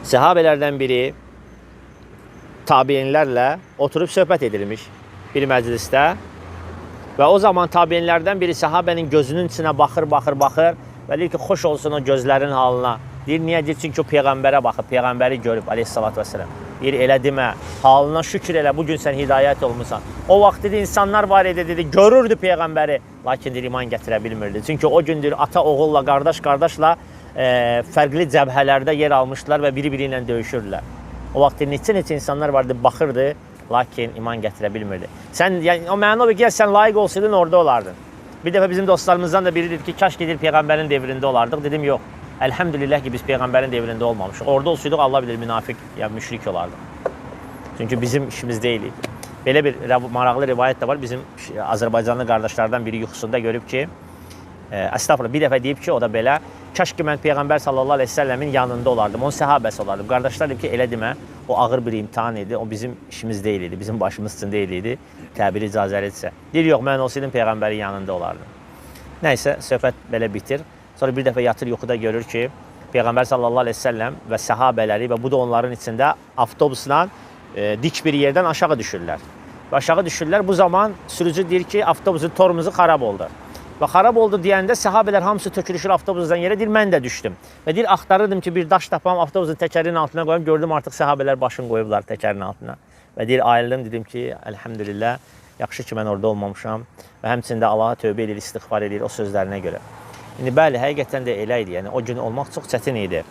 Səhabələrdən biri tabeinlərlə oturub söhbət edilmiş bir məclisdə və o zaman tabeinlərdən biri səhabənin gözünün içinə baxır və deyir ki, xoş olsun o gözlərin halına. Deyir, niyə? Deyir, çünki o Peyğəmbərə baxıb, Peyğəmbəri görüb, aleyhissalatü vesselam. Deyir, elə demə, halına şükür elə, bugün sən hidayət olmuşsan. O vaxt dedi, insanlar var idi, dedi, görürdü Peyğəmbəri, lakin deyir, iman gətirə bilmirdi. Çünki o gün deyir, ata oğulla, qardaşla fərqli cəbhələrdə yer almışdılar və biri-biri ilə döyüşürdülər. O vaxt neçə insanlar vardı, baxırdı, lakin iman gətirə bilmirdi. Sən, yəni, o məna bir sən layiq olsaydın, orada olardın. Bir dəfə bizim dostlarımızdan da biri dedi ki, kaş gedir Peyğəmbərin devrində olardıq. Dedim, yox. Əlhəmdülillah ki, biz Peyğəmbərin devrində olmamışıq. Orada olsaydıq, Allah bilir, münafiq, yəni müşrik olardıq. Çünki bizim işimiz deyilik. Belə bir maraqlı rivayət də var. Bizim Azərbaycanlı qardaşlardan biri yuxusunda görüb ki, əstəğfurullah, bir dəfə deyib ki, o da belə, kaş ki, mən Peyğəmbər sallallahu aleyhi ve sellemin yanında olardım, onun səhabəsi olardım. Qardaşlar deyib ki, elə demə, o ağır bir imtihan idi, o bizim işimiz deyil idi, bizim başımız üçün deyil idi, təbiri icazəlidirsə. Deyir, yox, mən olsaydım Peyğəmbərin yanında olardım. Nəysə, söhbət belə bitir. Sonra bir dəfə yatır yuxuda görür ki, Peyğəmbər sallallahu aleyhi ve sellem və səhabələri və bu da onların içində avtobusla dik bir yerdən aşağı düşürlər. Və aşağı düşürlər, bu zaman sürücü deyir ki, avtobusun tormuzu xarab oldu. Və xarab oldu deyəndə səhabələr hamısı tökülüşür avtobusdan yerə, deyir, mən də düşdüm. Və deyir, axtarırdım ki, bir daş tapam, avtobusun təkərinin altına qoyum, gördüm artıq səhabələr başını qoyublar təkərin altına. Və deyir, ayrıldım, dedim ki, əlhəmdülillah, yaxşı ki, mən orada olmamışam və həmçində Allaha tövbə edir, istiğfar edir o sözlərinə görə. İndi bəli, həqiqətən də elə idi, yəni o gün olmaq çox çətin idi.